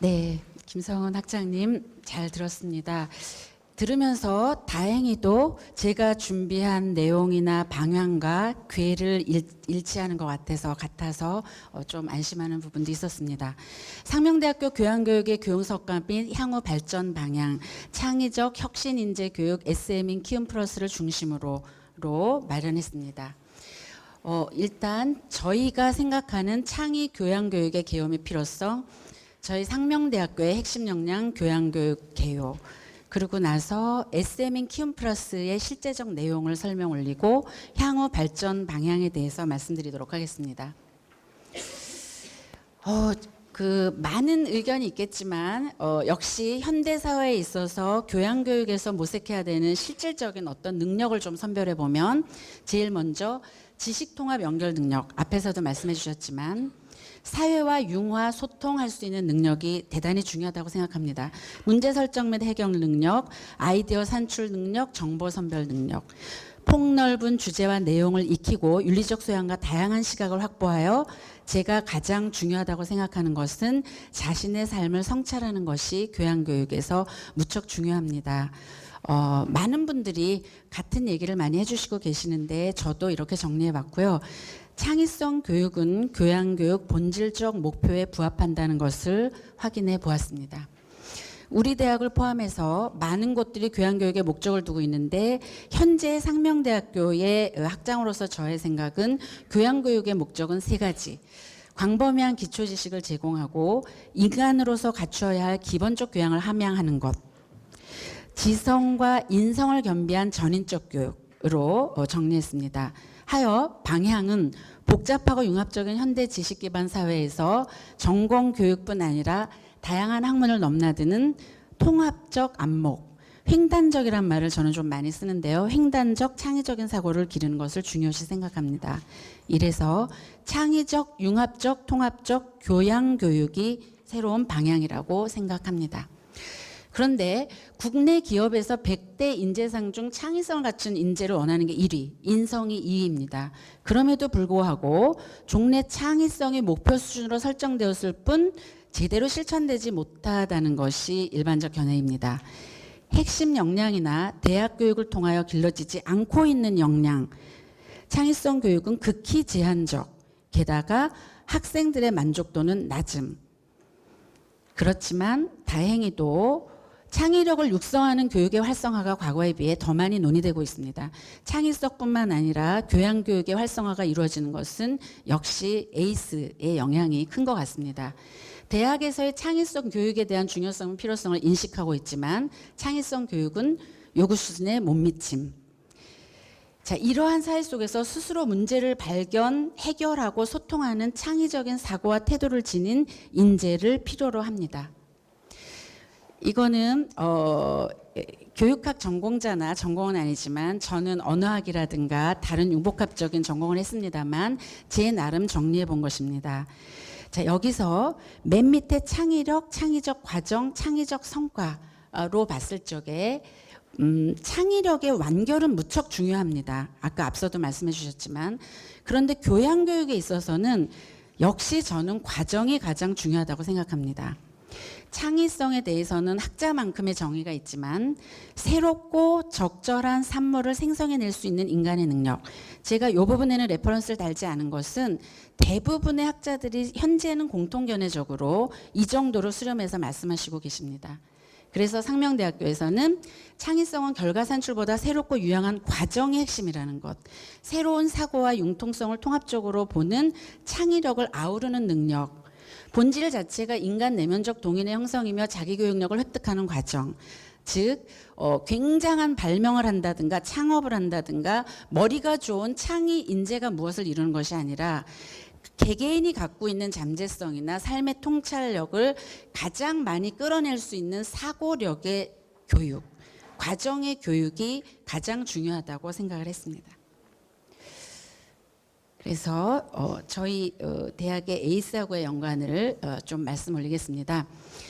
네, 김성은 학장님 잘 들었습니다. 들으면서 다행히도 제가 준비한 내용이나 방향과 궤를 일치하는 것 같아서 좀 안심하는 부분도 있었습니다. 상명대학교 교양교육의 교육성과 및 향후 발전 방향, 창의적 혁신인재 교육 SM인 키움 플러스를 중심으로 마련했습니다. 일단 저희가 생각하는 창의 교양교육의 개요의 필요성, 저희 상명대학교의 핵심 역량 교양교육 개요, 그리고 나서 SM인 키움 플러스의 실제적 내용을 설명 올리고 향후 발전 방향에 대해서 말씀드리도록 하겠습니다. 많은 의견이 있겠지만 역시 현대 사회에 있어서 교양교육에서 모색해야 되는 실질적인 어떤 능력을 좀 선별해 보면 제일 먼저 지식통합 연결 능력, 앞에서도 말씀해 주셨지만 사회와 융화, 소통할 수 있는 능력이 대단히 중요하다고 생각합니다. 문제 설정 및 해결 능력, 아이디어 산출 능력, 정보 선별 능력, 폭넓은 주제와 내용을 익히고 윤리적 소양과 다양한 시각을 확보하여 제가 가장 중요하다고 생각하는 것은 자신의 삶을 성찰하는 것이 교양교육에서 무척 중요합니다. 많은 분들이 같은 얘기를 많이 해주시고 계시는데 저도 이렇게 정리해봤고요. 창의성 교육은 교양교육 본질적 목표에 부합한다는 것을 확인해 보았습니다. 우리 대학을 포함해서 많은 곳들이 교양교육의 목적을 두고 있는데 현재 상명대학교의 학장으로서 저의 생각은 교양교육의 목적은 세 가지. 광범위한 기초지식을 제공하고 인간으로서 갖추어야 할 기본적 교양을 함양하는 것. 지성과 인성을 겸비한 전인적 교육으로 정리했습니다. 하여 방향은 복잡하고 융합적인 현대 지식 기반 사회에서 전공 교육뿐 아니라 다양한 학문을 넘나드는 통합적 안목, 횡단적이란 말을 저는 좀 많이 쓰는데요. 횡단적 창의적인 사고를 기르는 것을 중요시 생각합니다. 이래서 창의적, 융합적, 통합적 교양 교육이 새로운 방향이라고 생각합니다. 그런데 국내 기업에서 100대 인재상 중 창의성을 갖춘 인재를 원하는 게 1위, 인성이 2위입니다. 그럼에도 불구하고 종래 창의성이 목표 수준으로 설정되었을 뿐 제대로 실천되지 못하다는 것이 일반적 견해입니다. 핵심 역량이나 대학 교육을 통하여 길러지지 않고 있는 역량, 창의성 교육은 극히 제한적, 게다가 학생들의 만족도는 낮음. 그렇지만 다행히도 창의력을 육성하는 교육의 활성화가 과거에 비해 더 많이 논의되고 있습니다. 창의성뿐만 아니라 교양교육의 활성화가 이루어지는 것은 역시 에이스의 영향이 큰 것 같습니다. 대학에서의 창의성 교육에 대한 중요성, 필요성을 인식하고 있지만 창의성 교육은 요구 수준에 못 미침. 자, 이러한 사회 속에서 스스로 문제를 발견, 해결하고 소통하는 창의적인 사고와 태도를 지닌 인재를 필요로 합니다. 이거는 교육학 전공자나 전공은 아니지만 저는 언어학이라든가 다른 융복합적인 전공을 했습니다만 제 나름 정리해 본 것입니다. 자, 여기서 맨 밑에 창의력, 창의적 과정, 창의적 성과로 봤을 적에 창의력의 완결은 무척 중요합니다. 아까 앞서도 말씀해 주셨지만 그런데 교양교육에 있어서는 역시 저는 과정이 가장 중요하다고 생각합니다. 창의성에 대해서는 학자만큼의 정의가 있지만 새롭고 적절한 산물을 생성해낼 수 있는 인간의 능력. 제가 이 부분에는 레퍼런스를 달지 않은 것은 대부분의 학자들이 현재는 공통견해적으로 이 정도로 수렴해서 말씀하시고 계십니다. 그래서 상명대학교에서는 창의성은 결과 산출보다 새롭고 유용한 과정의 핵심이라는 것, 새로운 사고와 융통성을 통합적으로 보는 창의력을 아우르는 능력, 본질 자체가 인간 내면적 동인의 형성이며 자기교육력을 획득하는 과정, 즉 굉장한 발명을 한다든가 창업을 한다든가 머리가 좋은 창의 인재가 무엇을 이루는 것이 아니라 개개인이 갖고 있는 잠재성이나 삶의 통찰력을 가장 많이 끌어낼 수 있는 사고력의 교육, 과정의 교육이 가장 중요하다고 생각을 했습니다. 그래서 저희 대학의 에이스하고의 연관을 좀 말씀 올리겠습니다.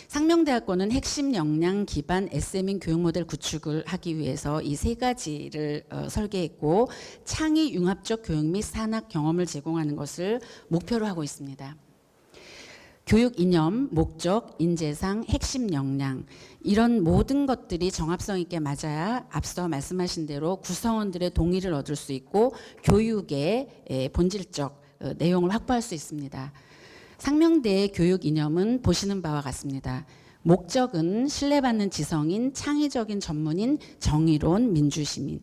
상명대학교는 핵심 역량 기반 SM인 교육 모델 구축을 하기 위해서 이 세 가지를 설계했고 창의 융합적 교육 및 산학 경험을 제공하는 것을 목표로 하고 있습니다. 교육 이념, 목적, 인재상, 핵심 역량 이런 모든 것들이 정합성 있게 맞아야 앞서 말씀하신 대로 구성원들의 동의를 얻을 수 있고 교육의 본질적 내용을 확보할 수 있습니다. 상명대의 교육 이념은 보시는 바와 같습니다. 목적은 신뢰받는 지성인, 창의적인 전문인, 정의로운 민주시민.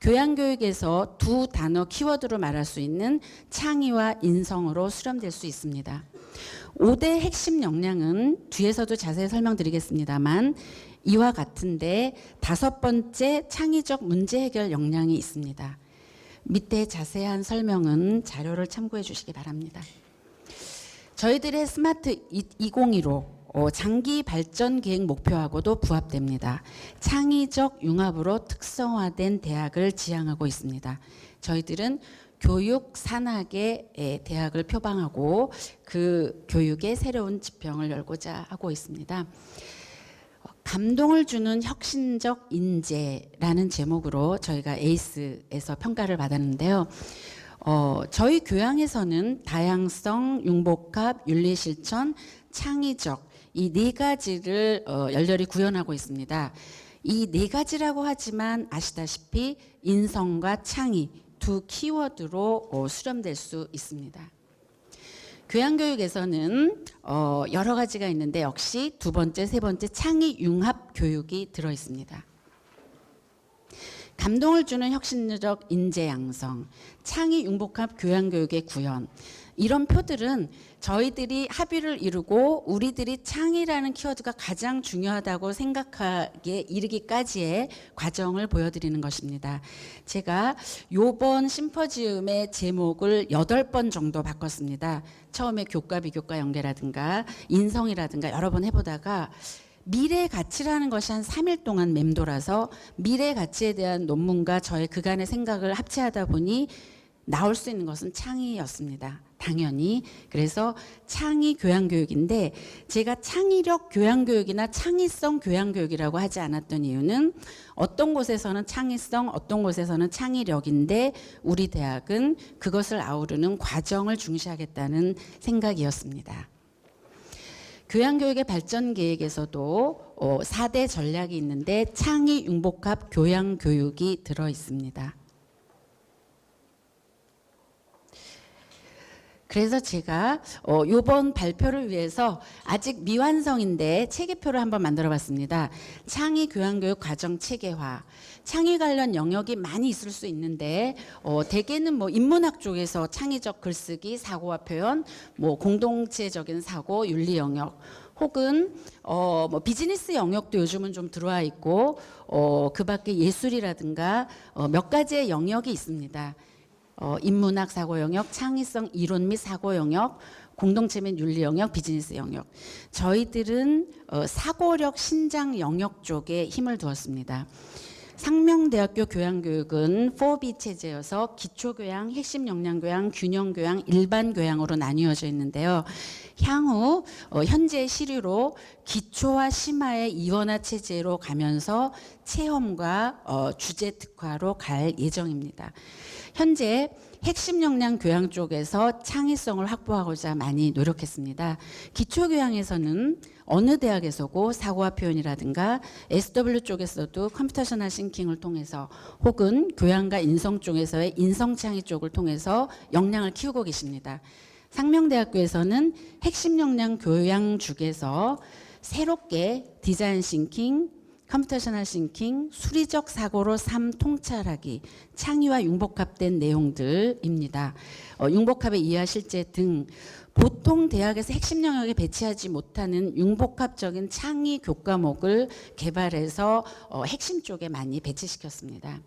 교양교육에서 두 단어 키워드로 말할 수 있는 창의와 인성으로 수렴될 수 있습니다. 5대 핵심 역량은 뒤에서도 자세히 설명드리겠습니다만 이와 같은데 5번째 창의적 문제 해결 역량이 있습니다. 밑에 자세한 설명은 자료를 참고해 주시기 바랍니다. 저희들의 스마트 2015 장기 발전 계획 목표하고도 부합됩니다. 창의적 융합으로 특성화된 대학을 지향하고 있습니다. 저희들은 교육 산학의 대학을 표방하고 그 교육의 새로운 지평을 열고자 하고 있습니다. 감동을 주는 혁신적 인재라는 제목으로 저희가 에이스에서 평가를 받았는데요. 저희 교양에서는 다양성, 융복합, 윤리실천, 창의적 이 네 가지를 열렬히 구현하고 있습니다. 이 네 가지라고 하지만 아시다시피 인성과 창의 두 키워드로 수렴될 수 있습니다. 교양교육에서는 여러 가지가 있는데 역시 두 번째, 세 번째 창의 융합 교육이 들어 있습니다. 감동을 주는 혁신적 인재 양성, 창의 융복합 교양교육의 구현 이런 표들은 저희들이 합의를 이루고 우리들이 창의라는 키워드가 가장 중요하다고 생각하기에 이르기까지의 과정을 보여드리는 것입니다. 제가 요번 심포지움의 제목을 8번 정도 바꿨습니다. 처음에 교과, 비교과 연계라든가 인성이라든가 여러 번 해보다가 미래 가치라는 것이 한 3일 동안 맴돌아서 미래 가치에 대한 논문과 저의 그간의 생각을 합치하다 보니 나올 수 있는 것은 창의였습니다. 당연히. 그래서 창의 교양교육인데 제가 창의력 교양교육이나 창의성 교양교육이라고 하지 않았던 이유는 어떤 곳에서는 창의성, 어떤 곳에서는 창의력인데 우리 대학은 그것을 아우르는 과정을 중시하겠다는 생각이었습니다. 교양교육의 발전 계획에서도 4대 전략이 있는데 창의 융복합 교양교육이 들어 있습니다. 그래서 제가 이번 발표를 위해서 아직 미완성인데 체계표를 한번 만들어 봤습니다. 창의 교양교육 과정 체계화. 창의 관련 영역이 많이 있을 수 있는데 대개는 뭐 인문학 쪽에서 창의적 글쓰기, 사고와 표현, 뭐 공동체적인 사고, 윤리 영역 혹은 뭐 비즈니스 영역도 요즘은 좀 들어와 있고 그 밖에 예술이라든가 몇 가지의 영역이 있습니다. 인문학 사고 영역, 창의성 이론 및 사고 영역, 공동체 및 윤리 영역, 비즈니스 영역. 저희들은 사고력 신장 영역 쪽에 힘을 두었습니다. 상명대학교 교양교육은 4B 체제여서 기초교양, 핵심 역량교양, 균형교양, 일반교양으로 나뉘어져 있는데요. 향후 현재 시류로 기초와 심화의 이원화 체제로 가면서 체험과 주제 특화로 갈 예정입니다. 현재 핵심 역량 교양 쪽에서 창의성을 확보하고자 많이 노력했습니다. 기초교양에서는 어느 대학에서고 사고와 표현이라든가 SW 쪽에서도 컴퓨테이셔널 싱킹을 통해서 혹은 교양과 인성 쪽에서의 인성창의 쪽을 통해서 역량을 키우고 계십니다. 상명대학교에서는 핵심 역량 교양 중에서 새롭게 디자인 싱킹, 컴퓨테이셔널 싱킹, 수리적 사고로 삶 통찰하기, 창의와 융복합된 내용들입니다. 융복합의 이하 실제 등 보통 대학에서 핵심 영역에 배치하지 못하는 융복합적인 창의 교과목을 개발해서 핵심 쪽에 많이 배치시켰습니다.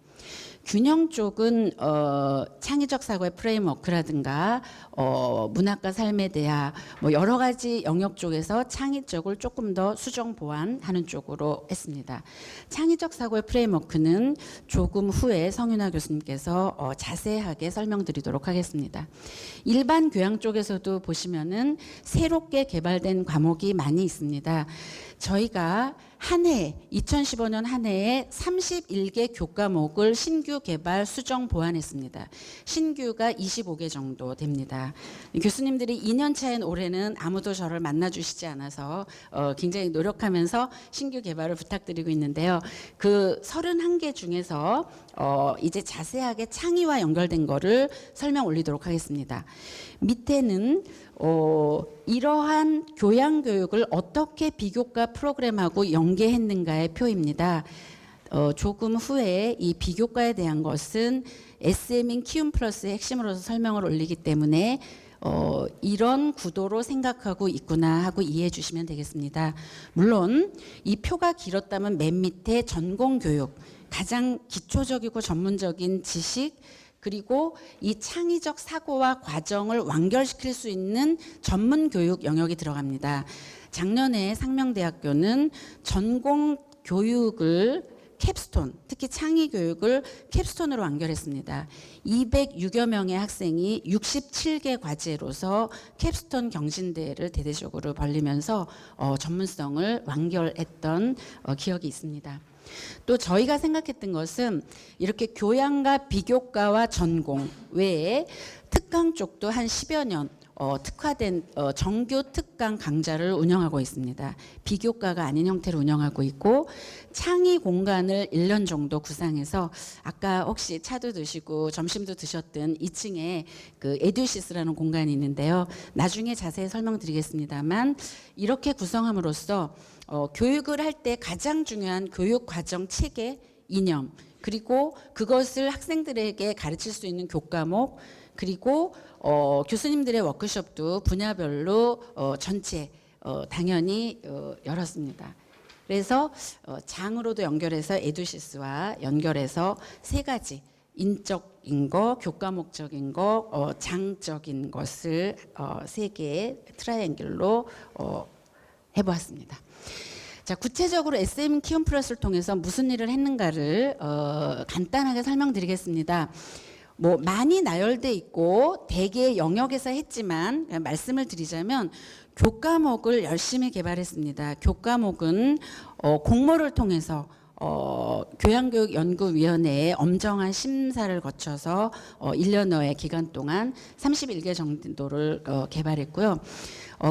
균형 쪽은 창의적 사고의 프레임워크라든가 문학과 삶에 대한 뭐 여러 가지 영역 쪽에서 창의 쪽을 조금 더 수정 보완하는 쪽으로 했습니다. 창의적 사고의 프레임워크는 조금 후에 성윤아 교수님께서 자세하게 설명드리도록 하겠습니다. 일반 교양 쪽에서도 보시면은 새롭게 개발된 과목이 많이 있습니다. 저희가 한 해 2015년 한 해에 31개 교과목을 신규 개발 수정 보완했습니다. 신규가 25개 정도 됩니다. 교수님들이 2년 차인 올해는 아무도 저를 만나주시지 않아서 굉장히 노력하면서 신규 개발을 부탁드리고 있는데요. 그 31개 중에서 이제 자세하게 창의와 연결된 거를 설명 올리도록 하겠습니다. 밑에는 이러한 교양교육을 어떻게 비교과 프로그램하고 연계했는가의 표입니다. 조금 후에 이 비교과에 대한 것은 SM인 키움 플러스의 핵심으로서 설명을 올리기 때문에 이런 구도로 생각하고 있구나 하고 이해해 주시면 되겠습니다. 물론 이 표가 길었다면 맨 밑에 전공교육, 가장 기초적이고 전문적인 지식, 그리고 이 창의적 사고와 과정을 완결시킬 수 있는 전문 교육 영역이 들어갑니다. 작년에 상명대학교는 전공 교육을 캡스톤, 특히 창의 교육을 캡스톤으로 완결했습니다. 206여 명의 학생이 67개 과제로서 캡스톤 경신대회를 대대적으로 벌리면서 전문성을 완결했던 기억이 있습니다. 또 저희가 생각했던 것은 이렇게 교양과 비교과와 전공 외에 특강 쪽도 한 10여 년 특화된 정규 특강 강좌를 운영하고 있습니다. 비교과가 아닌 형태로 운영하고 있고 창의 공간을 1년 정도 구상해서 아까 혹시 차도 드시고 점심도 드셨던 2층에 그 에듀시스라는 공간이 있는데요. 나중에 자세히 설명드리겠습니다만 이렇게 구성함으로써 교육을 할 때 가장 중요한 교육 과정 체계, 이념, 그리고 그것을 학생들에게 가르칠 수 있는 교과목, 그리고 교수님들의 워크숍도 분야별로 전체 당연히 열었습니다. 그래서 장으로도 연결해서 에듀시스와 연결해서 세 가지 인적인 거, 교과목적인 거, 장적인 것을 세 개의 트라이앵글로 해보았습니다. 자, 구체적으로 SM 키움 플러스를 통해서 무슨 일을 했는가를 간단하게 설명드리겠습니다. 뭐 많이 나열돼 있고 대개 영역에서 했지만 말씀을 드리자면 교과목을 열심히 개발했습니다. 교과목은 공모를 통해서 교양교육연구위원회의 엄정한 심사를 거쳐서 1년여의 기간 동안 31개 정도를 개발했고요.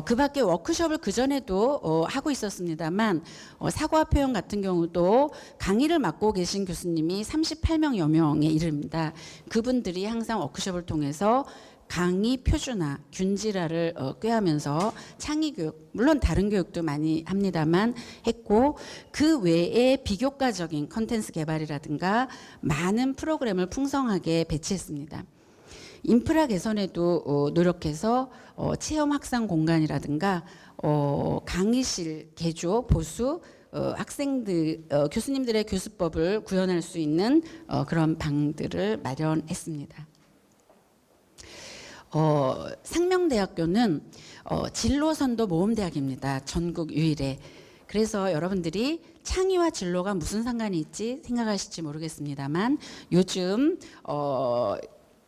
그 밖에 워크숍을 그전에도 하고 있었습니다만 사고와 표현 같은 경우도 강의를 맡고 계신 교수님이 38명여 명에 이릅니다. 그분들이 항상 워크숍을 통해서 강의 표준화, 균질화를 꾀하면서 창의교육, 물론 다른 교육도 많이 합니다만 했고 그 외에 비교과적인 컨텐츠 개발이라든가 많은 프로그램을 풍성하게 배치했습니다. 인프라 개선에도 노력해서 체험 학상 공간이라든가 강의실 개조, 보수, 학생들, 교수님들의 교수법을 구현할 수 있는 그런 방들을 마련했습니다. 상명대학교는 진로선도 모험대학입니다. 전국 유일의. 그래서 여러분들이 창의와 진로가 무슨 상관이 있지 생각하실지 모르겠습니다만 요즘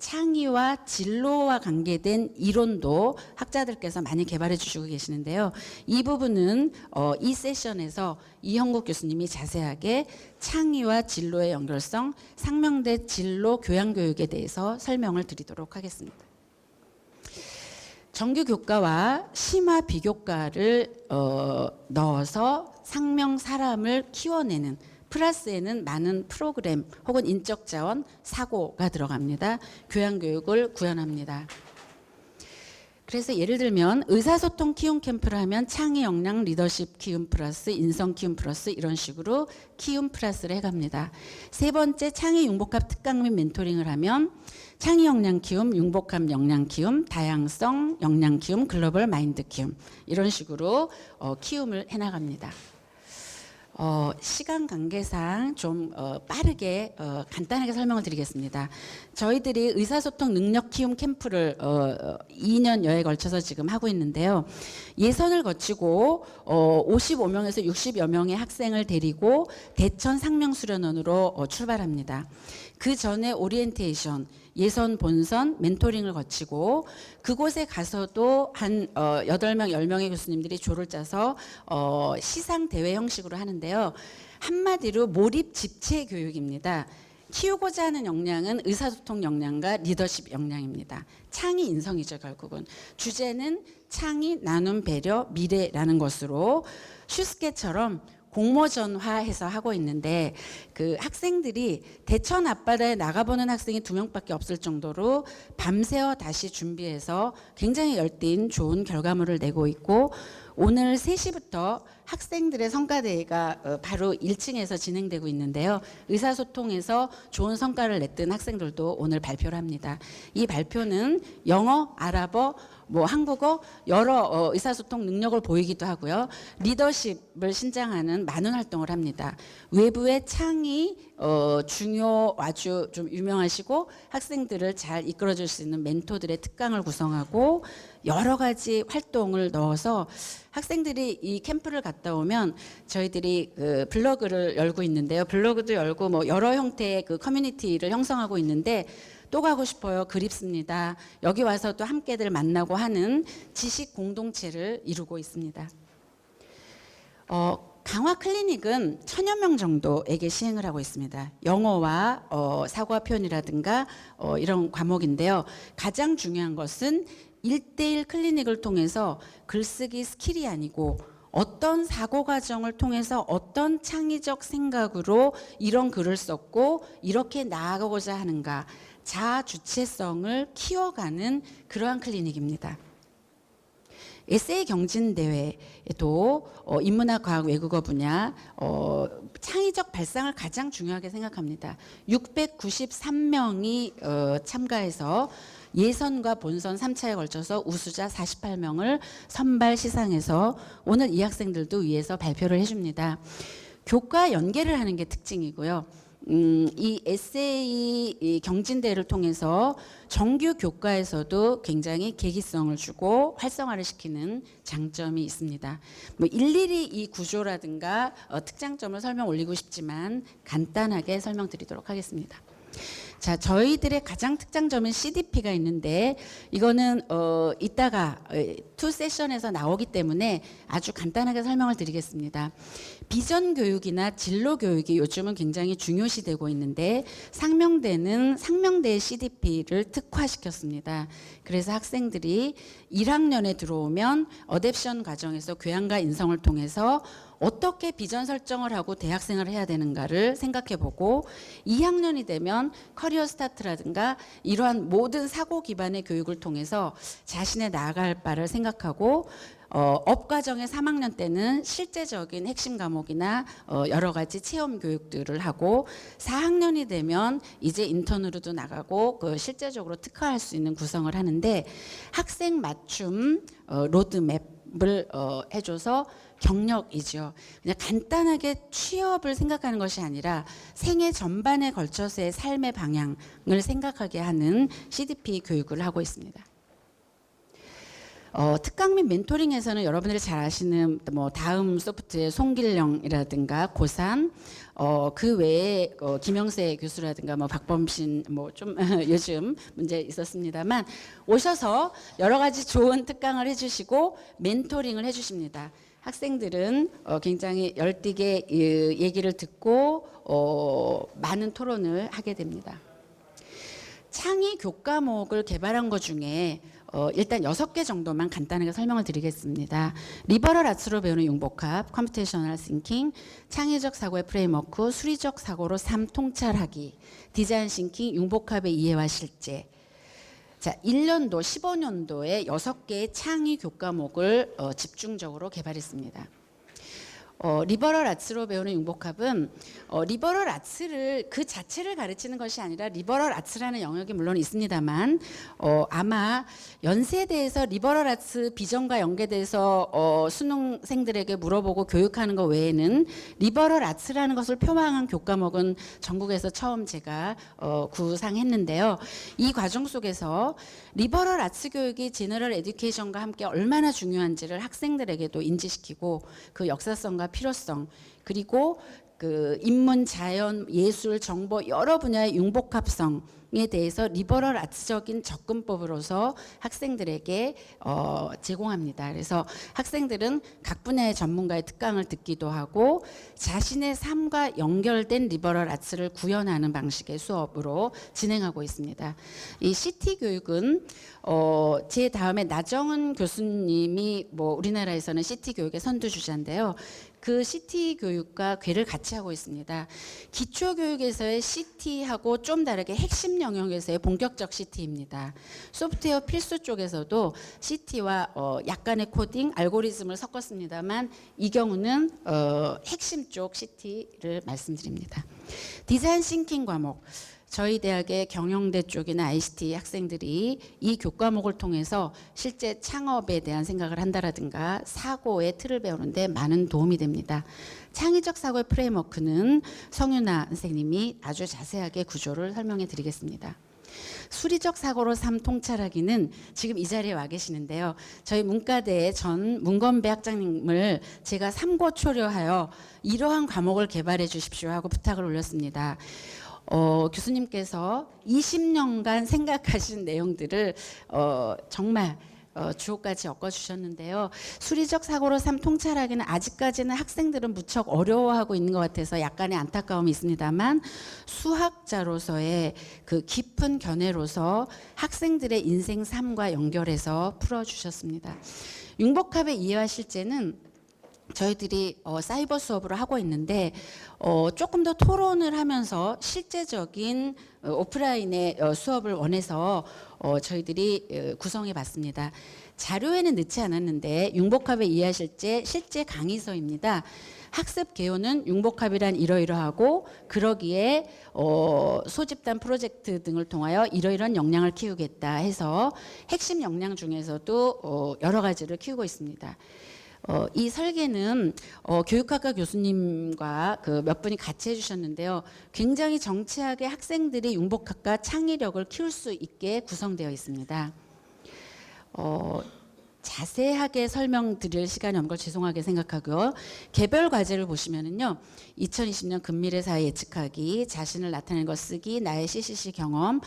창의와 진로와 관계된 이론도 학자들께서 많이 개발해 주시고 계시는데요. 이 부분은 이 세션에서 이형국 교수님이 자세하게 창의와 진로의 연결성, 상명대 진로 교양교육에 대해서 설명을 드리도록 하겠습니다. 정규 교과와 심화 비교과를 넣어서 상명 사람을 키워내는 플러스에는 많은 프로그램 혹은 인적 자원, 사고가 들어갑니다. 교양교육을 구현합니다. 그래서 예를 들면 의사소통 키움 캠프를 하면 창의 역량 리더십 키움 플러스, 인성 키움 플러스 이런 식으로 키움 플러스를 해갑니다. 세 번째 창의 융복합 특강 및 멘토링을 하면 창의 역량 키움, 융복합 역량 키움, 다양성 역량 키움, 글로벌 마인드 키움 이런 식으로 키움을 해나갑니다. 시간 관계상 좀 빠르게 간단하게 설명을 드리겠습니다. 저희들이 의사소통 능력 키움 캠프를 2년여에 걸쳐서 지금 하고 있는데요. 예선을 거치고 55명에서 60여 명의 학생을 데리고 대천 상명수련원으로 출발합니다. 그 전에 오리엔테이션, 예선, 본선, 멘토링을 거치고 그곳에 가서도 한 8명, 10명의 교수님들이 조를 짜서 시상 대회 형식으로 하는데요. 한마디로 몰입 집체 교육입니다. 키우고자 하는 역량은 의사소통 역량과 리더십 역량입니다. 창의 인성이죠, 결국은. 주제는 창의, 나눔, 배려, 미래라는 것으로 슈스케처럼 공모전화해서 하고 있는데 그 학생들이 대천 앞바다에 나가보는 학생이 2명밖에 없을 정도로 밤새워 다시 준비해서 굉장히 열띤 좋은 결과물을 내고 있고 오늘 3시부터 학생들의 성과대회가 바로 1층에서 진행되고 있는데요. 의사소통에서 좋은 성과를 냈던 학생들도 오늘 발표를 합니다. 이 발표는 영어, 아랍어, 한국어 여러 의사소통 능력을 보이기도 하고요. 리더십을 신장하는 많은 활동을 합니다. 외부의 창의 중요 아주 좀 유명하시고 학생들을 잘 이끌어줄 수 있는 멘토들의 특강을 구성하고 여러 가지 활동을 넣어서 학생들이 이 캠프를 갔다 오면 저희들이 그 블로그를 열고 있는데요. 블로그도 열고 여러 형태의 그 커뮤니티를 형성하고 있는데 또 가고 싶어요. 그립습니다. 여기 와서 또 함께들 만나고 하는 지식 공동체를 이루고 있습니다. 강화 클리닉은 1000여 명 정도에게 시행을 하고 있습니다. 영어와 사과 표현이라든가 이런 과목인데요. 가장 중요한 것은 1대1 클리닉을 통해서 글쓰기 스킬이 아니고 어떤 사고 과정을 통해서 어떤 창의적 생각으로 이런 글을 썼고 이렇게 나아가고자 하는가 자아 주체성을 키워가는 그러한 클리닉입니다. 에세이 경진대회에도 인문학, 과학, 외국어 분야 창의적 발상을 가장 중요하게 생각합니다. 693명이 참가해서 예선과 본선 3차에 걸쳐서 우수자 48명을 선발 시상해서 오늘 이 학생들도 위에서 발표를 해줍니다. 교과 연계를 하는 게 특징이고요. 이 에세이 경진대회를 통해서 정규 교과에서도 굉장히 계기성을 주고 활성화를 시키는 장점이 있습니다. 일일이 이 구조라든가 특장점을 설명 올리고 싶지만 간단하게 설명드리도록 하겠습니다. 자, 저희들의 가장 특장점은 CDP가 있는데 이거는 이따가 2세션에서 나오기 때문에 아주 간단하게 설명을 드리겠습니다. 비전 교육이나 진로 교육이 요즘은 굉장히 중요시되고 있는데 상명대는 상명대의 CDP를 특화시켰습니다. 그래서 학생들이 1학년에 들어오면 어댑션 과정에서 교양과 인성을 통해서 어떻게 비전 설정을 하고 대학생을 해야 되는가를 생각해보고 2학년이 되면 커리어 스타트라든가 이러한 모든 사고 기반의 교육을 통해서 자신의 나아갈 바를 생각하고 업과정의 3학년 때는 실제적인 핵심 과목이나 여러 가지 체험 교육들을 하고 4학년이 되면 이제 인턴으로도 나가고 실제적으로 특화할 수 있는 구성을 하는데 학생 맞춤 로드맵을 해줘서 경력이죠. 그냥 간단하게 취업을 생각하는 것이 아니라 생애 전반에 걸쳐서의 삶의 방향을 생각하게 하는 CDP 교육을 하고 있습니다. 특강 및 멘토링에서는 여러분들이 잘 아시는 다음 소프트의 송길령이라든가 고산, 그 외에 김영세 교수라든가 박범신 좀 요즘 문제 있었습니다만 오셔서 여러 가지 좋은 특강을 해주시고 멘토링을 해주십니다. 학생들은 굉장히 열띠게 얘기를 듣고 많은 토론을 하게 됩니다. 창의 교과목을 개발한 것 중에 일단 6개 정도만 간단하게 설명을 드리겠습니다. 리버럴 아츠로 배우는 융복합, 컴퓨테이셔널 싱킹, 창의적 사고의 프레임워크, 수리적 사고로 삶 통찰하기, 디자인 싱킹, 융복합의 이해와 실제. 자, 1년도, 15년도에 6개의 창의 교과목을 집중적으로 개발했습니다. 리버럴 아츠로 배우는 융복합은 리버럴 아츠를 그 자체를 가르치는 것이 아니라 리버럴 아츠라는 영역이 물론 있습니다만 아마 연세대에서 리버럴 아츠 비전과 연계돼서 수능생들에게 물어보고 교육하는 것 외에는 리버럴 아츠라는 것을 표방한 교과목은 전국에서 처음 제가 구상했는데요. 이 과정 속에서 리버럴 아츠 교육이 제너럴 에듀케이션과 함께 얼마나 중요한지를 학생들에게도 인지시키고 그 역사성과 필요성 그리고 그 인문, 자연, 예술, 정보 여러 분야의 융복합성 에 대해서 리버럴 아트적인 접근법으로서 학생들에게 제공합니다. 그래서 학생들은 각 분야의 전문가의 특강을 듣기도 하고 자신의 삶과 연결된 리버럴 아트를 구현하는 방식의 수업으로 진행하고 있습니다. 이 CT 교육은 제 다음에 나정은 교수님이 우리나라에서는 CT 교육의 선두주자인데요. 그 CT 교육과 궤를 같이 하고 있습니다. 기초교육에서의 CT하고 좀 다르게 핵심 영역에서의 본격적 CT입니다. 소프트웨어 필수 쪽에서도 CT와 약간의 코딩, 알고리즘을 섞었습니다만 이 경우는 핵심 쪽 CT를 말씀드립니다. 디자인 싱킹 과목. 저희 대학의 경영대 쪽이나 ICT 학생들이 이 교과목을 통해서 실제 창업에 대한 생각을 한다라든가 사고의 틀을 배우는데 많은 도움이 됩니다. 창의적 사고의 프레임워크는 성윤아 선생님이 아주 자세하게 구조를 설명해 드리겠습니다. 수리적 사고로 삶 통찰하기는 지금 이 자리에 와 계시는데요. 저희 문과대의 전 문건배 학장님을 제가 삼고초려하여 이러한 과목을 개발해 주십시오 하고 부탁을 올렸습니다. 교수님께서 20년간 생각하신 내용들을 정말 주옥같이 엮어주셨는데요. 수리적 사고로 삶 통찰하기는 아직까지는 학생들은 무척 어려워하고 있는 것 같아서 약간의 안타까움이 있습니다만 수학자로서의 그 깊은 견해로서 학생들의 인생 삶과 연결해서 풀어주셨습니다. 융복합의 이해와 실제는 저희들이 사이버 수업으로 하고 있는데 조금 더 토론을 하면서 실제적인 오프라인의 수업을 원해서 저희들이 구성해 봤습니다. 자료에는 넣지 않았는데 융복합의 이해와 실제 강의서입니다. 학습 개요는 융복합이란 이러이러하고 그러기에 소집단 프로젝트 등을 통하여 이러이러한 역량을 키우겠다 해서 핵심 역량 중에서도 여러 가지를 키우고 있습니다. 이 설계는 교육학과 교수님과 그 몇 분이 같이 해주셨는데요. 굉장히 정치하게 학생들이 융복합과 창의력을 키울 수 있게 구성되어 있습니다. 자세하게 설명드릴 시간이 없는 걸 죄송하게 생각하고요. 개별 과제를 보시면은요. 2020년 근미래 사회 예측하기, 자신을 나타내는 것 쓰기, 나의 CCC 경험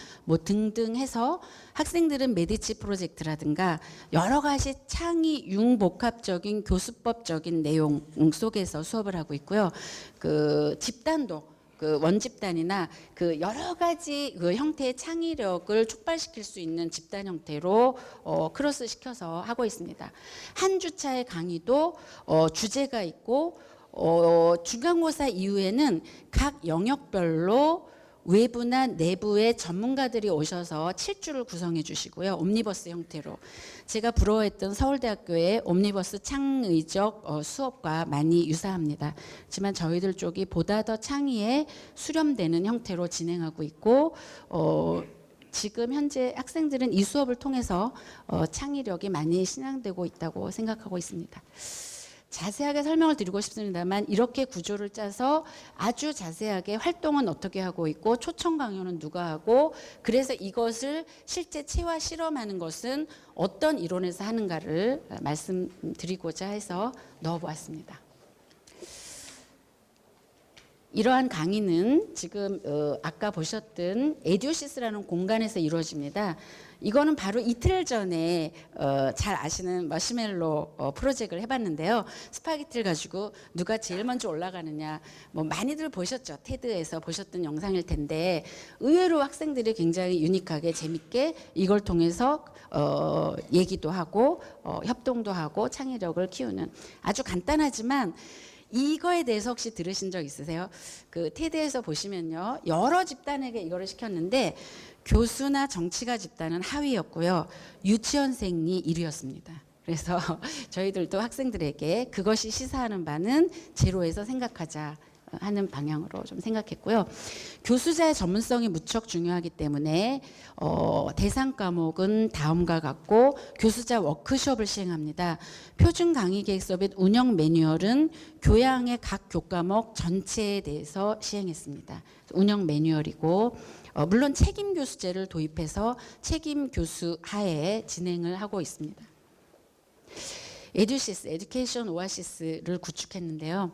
등등 해서 학생들은 메디치 프로젝트라든가 여러 가지 창의 융복합적인 교수법적인 내용 속에서 수업을 하고 있고요. 그 집단도 그 원집단이나 그 여러 가지 그 형태의 창의력을 촉발시킬 수 있는 집단 형태로 크로스 시켜서 하고 있습니다. 한 주차의 강의도 주제가 있고 중간고사 이후에는 각 영역별로 외부나 내부의 전문가들이 오셔서 7주를 구성해 주시고요. 옴니버스 형태로. 제가 부러워했던 서울대학교의 옴니버스 창의적 수업과 많이 유사합니다. 하지만 저희들 쪽이 보다 더 창의에 수렴되는 형태로 진행하고 있고 지금 현재 학생들은 이 수업을 통해서 창의력이 많이 신앙되고 있다고 생각하고 있습니다. 자세하게 설명을 드리고 싶습니다만 이렇게 구조를 짜서 아주 자세하게 활동은 어떻게 하고 있고 초청 강요는 누가 하고 그래서 이것을 실제 체화 실험하는 것은 어떤 이론에서 하는가를 말씀드리고자 해서 넣어보았습니다. 이러한 강의는 지금 아까 보셨던 에듀시스라는 공간에서 이루어집니다. 이거는 바로 이틀 전에 잘 아시는 머시멜로 프로젝트를 해봤는데요. 스파게티를 가지고 누가 제일 먼저 올라가느냐 많이들 보셨죠. 테드에서 보셨던 영상일 텐데 의외로 학생들이 굉장히 유니크하게 재밌게 이걸 통해서 얘기도 하고 협동도 하고 창의력을 키우는 아주 간단하지만 이거에 대해서 혹시 들으신 적 있으세요? 그 테드에서 보시면요. 여러 집단에게 이거를 시켰는데 교수나 정치가 집단은 하위였고요. 유치원생이 1위였습니다. 그래서 저희들도 학생들에게 그것이 시사하는 바는 제로에서 생각하자 하는 방향으로 좀 생각했고요. 교수자의 전문성이 무척 중요하기 때문에 대상 과목은 다음과 같고 교수자 워크숍을 시행합니다. 표준 강의 계획서 및 운영 매뉴얼은 교양의 각 교과목 전체에 대해서 시행했습니다. 운영 매뉴얼이고 물론 책임 교수제를 도입해서 책임 교수 하에 진행을 하고 있습니다. 에듀시스, 에듀케이션 오아시스를 구축했는데요.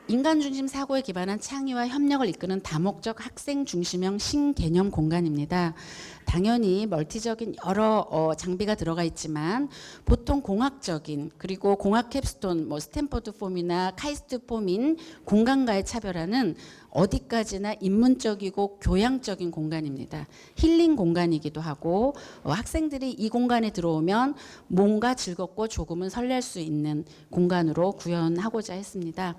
인간 중심 사고에 기반한 창의와 협력을 이끄는 다목적 학생 중심형 신개념 공간입니다. 당연히 멀티적인 여러 장비가 들어가 있지만 보통 공학적인 그리고 공학 캡스톤, 스탠퍼드 폼이나 카이스트 폼인 공간과의 차별화는 어디까지나 인문적이고 교양적인 공간입니다. 힐링 공간이기도 하고 학생들이 이 공간에 들어오면 뭔가 즐겁고 조금은 설렐 수 있는 공간으로 구현하고자 했습니다.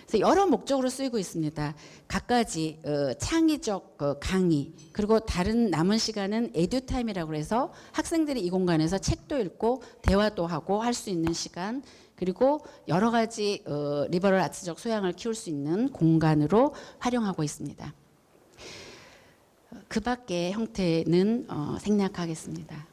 그래서 여러 목적으로 쓰이고 있습니다. 갖가지 창의적 강의, 그리고 다른 남은 시간은 에듀타임이라고 해서 학생들이 이 공간에서 책도 읽고 대화도 하고 할 수 있는 시간, 그리고 여러 가지 리버럴 아트적 소양을 키울 수 있는 공간으로 활용하고 있습니다. 그 밖의 형태는 생략하겠습니다.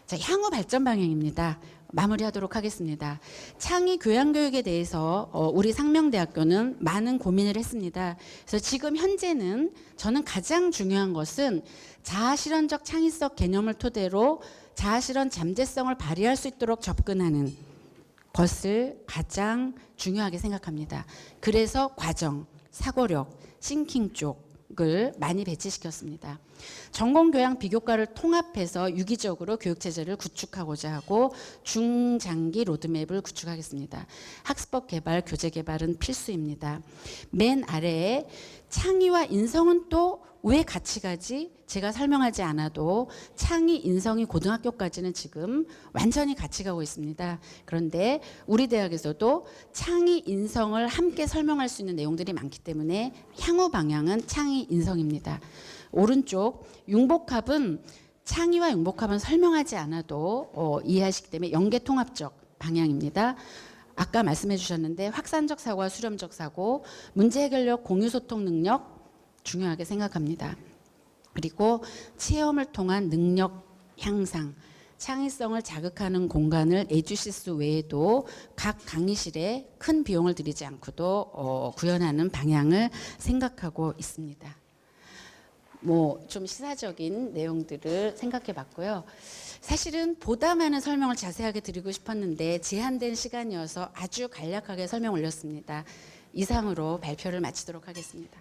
자, 향후 발전 방향입니다. 마무리하도록 하겠습니다. 창의 교양교육에 대해서 우리 상명대학교는 많은 고민을 했습니다. 그래서 지금 현재는 저는 가장 중요한 것은 자아실현적 창의성 개념을 토대로 자아실현 잠재성을 발휘할 수 있도록 접근하는 것을 가장 중요하게 생각합니다. 그래서 과정, 사고력, 싱킹 쪽을 많이 배치시켰습니다. 전공교양 비교과를 통합해서 유기적으로 교육체제를 구축하고자 하고 중장기 로드맵을 구축하겠습니다. 학습법 개발, 교재 개발은 필수입니다. 맨 아래에 창의와 인성은 또 왜 같이 가지? 제가 설명하지 않아도 창의, 인성이 고등학교까지는 지금 완전히 같이 가고 있습니다. 그런데 우리 대학에서도 창의, 인성을 함께 설명할 수 있는 내용들이 많기 때문에 향후 방향은 창의, 인성입니다. 오른쪽 융복합은 창의와 융복합은 설명하지 않아도 이해하시기 때문에 연계통합적 방향입니다. 아까 말씀해 주셨는데 확산적 사고와 수렴적 사고, 문제 해결력, 공유소통 능력 중요하게 생각합니다. 그리고 체험을 통한 능력 향상, 창의성을 자극하는 공간을 에듀시스 외에도 각 강의실에 큰 비용을 들이지 않고도 구현하는 방향을 생각하고 있습니다. 좀 시사적인 내용들을 생각해 봤고요. 사실은 보다 많은 설명을 자세하게 드리고 싶었는데 제한된 시간이어서 아주 간략하게 설명 올렸습니다. 이상으로 발표를 마치도록 하겠습니다.